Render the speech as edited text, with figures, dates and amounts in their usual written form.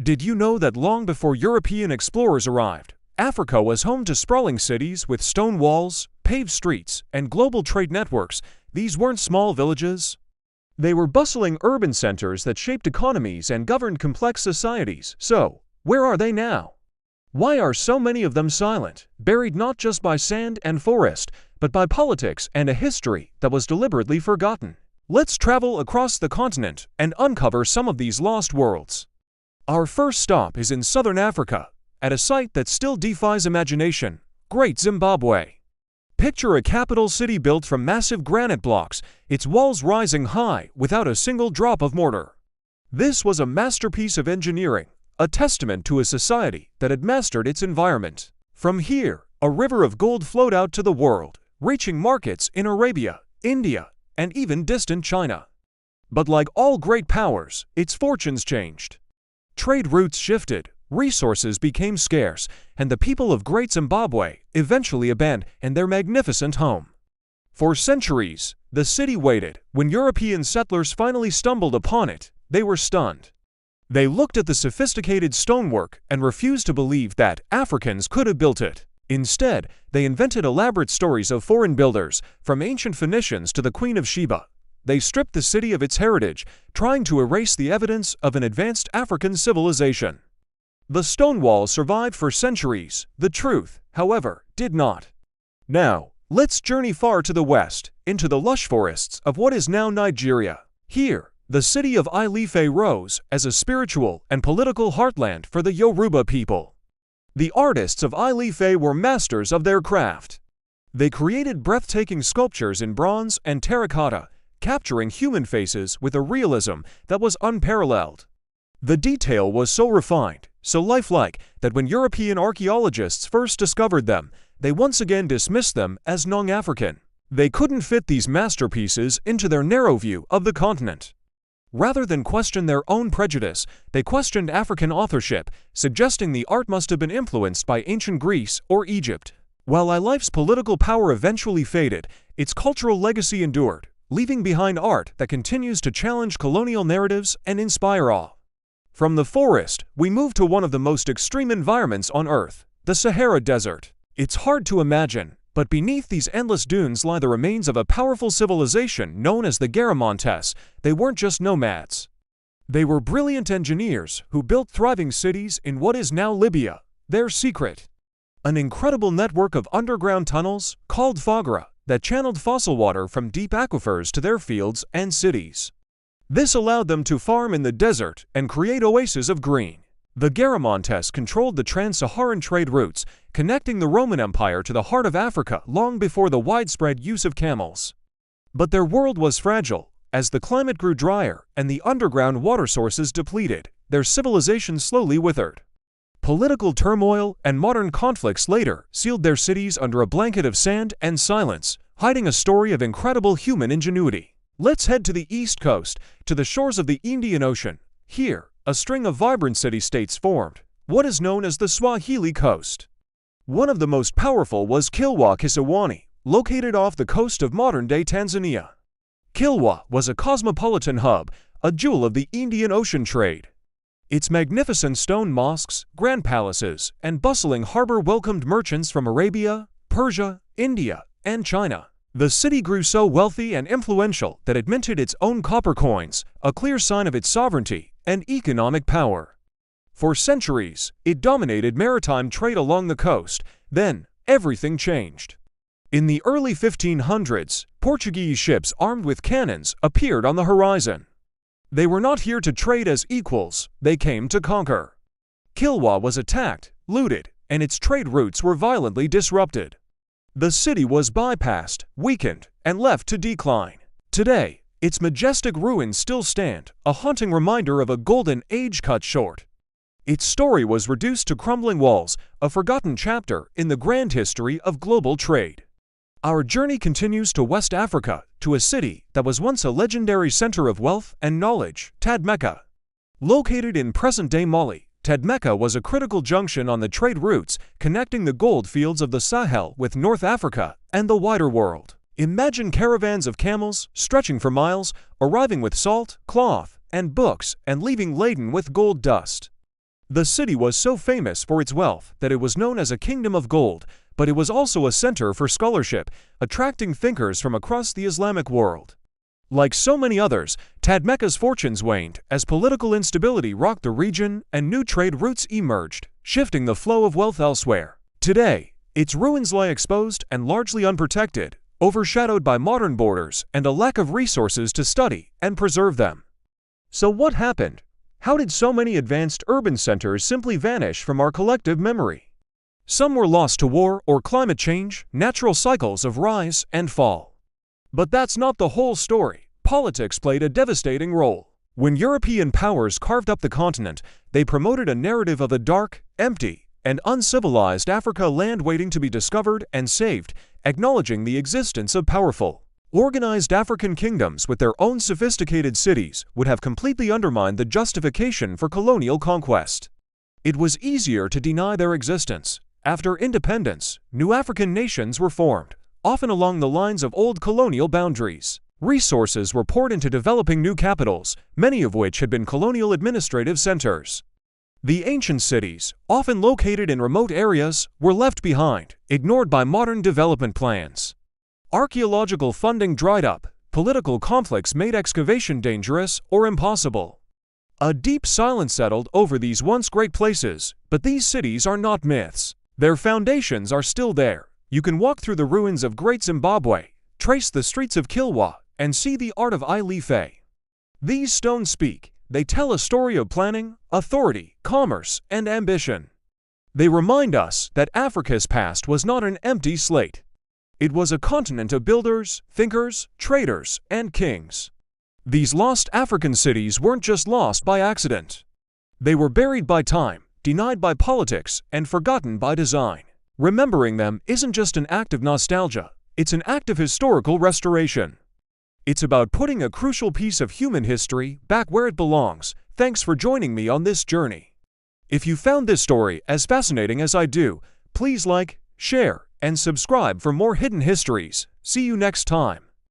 Did you know that long before European explorers arrived, Africa was home to sprawling cities with stone walls, paved streets, and global trade networks? These weren't small villages. They were bustling urban centers that shaped economies and governed complex societies. So, where are they now? Why are so many of them silent, buried not just by sand and forest, but by politics and a history that was deliberately forgotten? Let's travel across the continent and uncover some of these lost worlds. Our first stop is in southern Africa, at a site that still defies imagination: Great Zimbabwe. Picture a capital city built from massive granite blocks, its walls rising high without a single drop of mortar. This was a masterpiece of engineering, a testament to a society that had mastered its environment. From here, a river of gold flowed out to the world, reaching markets in Arabia, India, and even distant China. But like all great powers, its fortunes changed. Trade routes shifted, resources became scarce, and the people of Great Zimbabwe eventually abandoned their magnificent home. For centuries, the city waited. When European settlers finally stumbled upon it, they were stunned. They looked at the sophisticated stonework and refused to believe that Africans could have built it. Instead, they invented elaborate stories of foreign builders, from ancient Phoenicians to the Queen of Sheba. They stripped the city of its heritage, trying to erase the evidence of an advanced African civilization. The stone wall survived for centuries. The truth, however, did not. Now, let's journey far to the west, into the lush forests of what is now Nigeria. Here, the city of Ile-Ife rose as a spiritual and political heartland for the Yoruba people. The artists of Ile-Ife were masters of their craft. They created breathtaking sculptures in bronze and terracotta, capturing human faces with a realism that was unparalleled. The detail was so refined, so lifelike, that when European archaeologists first discovered them, they once again dismissed them as non-African. They couldn't fit these masterpieces into their narrow view of the continent. Rather than question their own prejudice, they questioned African authorship, suggesting the art must have been influenced by ancient Greece or Egypt. While Ile-Ife's political power eventually faded, its cultural legacy endured, leaving behind art that continues to challenge colonial narratives and inspire awe. From the forest, we move to one of the most extreme environments on Earth, the Sahara Desert. It's hard to imagine, but beneath these endless dunes lie the remains of a powerful civilization known as the Garamantes. They weren't just nomads. They were brilliant engineers who built thriving cities in what is now Libya. Their secret: an incredible network of underground tunnels, called Foghra, that channeled fossil water from deep aquifers to their fields and cities. This allowed them to farm in the desert and create oases of green. The Garamantes controlled the trans-Saharan trade routes, connecting the Roman Empire to the heart of Africa long before the widespread use of camels. But their world was fragile. As the climate grew drier and the underground water sources depleted, their civilization slowly withered. Political turmoil and modern conflicts later sealed their cities under a blanket of sand and silence, hiding a story of incredible human ingenuity. Let's head to the east coast, to the shores of the Indian Ocean. Here, a string of vibrant city-states formed, what is known as the Swahili Coast. One of the most powerful was Kilwa Kisiwani, located off the coast of modern-day Tanzania. Kilwa was a cosmopolitan hub, a jewel of the Indian Ocean trade. Its magnificent stone mosques, grand palaces, and bustling harbor welcomed merchants from Arabia, Persia, India, and China. The city grew so wealthy and influential that it minted its own copper coins, a clear sign of its sovereignty and economic power. For centuries, it dominated maritime trade along the coast. Then, everything changed. In the early 1500s, Portuguese ships armed with cannons appeared on the horizon. They were not here to trade as equals, they came to conquer. Kilwa was attacked, looted, and its trade routes were violently disrupted. The city was bypassed, weakened, and left to decline. Today, its majestic ruins still stand, a haunting reminder of a golden age cut short. Its story was reduced to crumbling walls, a forgotten chapter in the grand history of global trade. Our journey continues to West Africa, to a city that was once a legendary center of wealth and knowledge, Tadmeka. Located in present-day Mali, Tadmeka was a critical junction on the trade routes connecting the gold fields of the Sahel with North Africa and the wider world. Imagine caravans of camels, stretching for miles, arriving with salt, cloth, and books, and leaving laden with gold dust. The city was so famous for its wealth that it was known as a kingdom of gold, but it was also a center for scholarship, attracting thinkers from across the Islamic world. Like so many others, Tadmekka's fortunes waned as political instability rocked the region and new trade routes emerged, shifting the flow of wealth elsewhere. Today, its ruins lie exposed and largely unprotected, overshadowed by modern borders and a lack of resources to study and preserve them. So what happened? How did so many advanced urban centers simply vanish from our collective memory? Some were lost to war or climate change, natural cycles of rise and fall. But that's not the whole story. Politics played a devastating role. When European powers carved up the continent, they promoted a narrative of a dark, empty, and uncivilized Africa, land waiting to be discovered and saved, acknowledging the existence of powerful, organized African kingdoms with their own sophisticated cities would have completely undermined the justification for colonial conquest. It was easier to deny their existence. After independence, new African nations were formed, often along the lines of old colonial boundaries. Resources were poured into developing new capitals, many of which had been colonial administrative centers. The ancient cities, often located in remote areas, were left behind, ignored by modern development plans. Archaeological funding dried up, political conflicts made excavation dangerous or impossible. A deep silence settled over these once great places, but these cities are not myths. Their foundations are still there. You can walk through the ruins of Great Zimbabwe, trace the streets of Kilwa, and see the art of Ilefe. These stones speak. They tell a story of planning, authority, commerce, and ambition. They remind us that Africa's past was not an empty slate. It was a continent of builders, thinkers, traders, and kings. These lost African cities weren't just lost by accident. They were buried by time, denied by politics, and forgotten by design. Remembering them isn't just an act of nostalgia, it's an act of historical restoration. It's about putting a crucial piece of human history back where it belongs. Thanks for joining me on this journey. If you found this story as fascinating as I do, please like, share, and subscribe for more hidden histories. See you next time.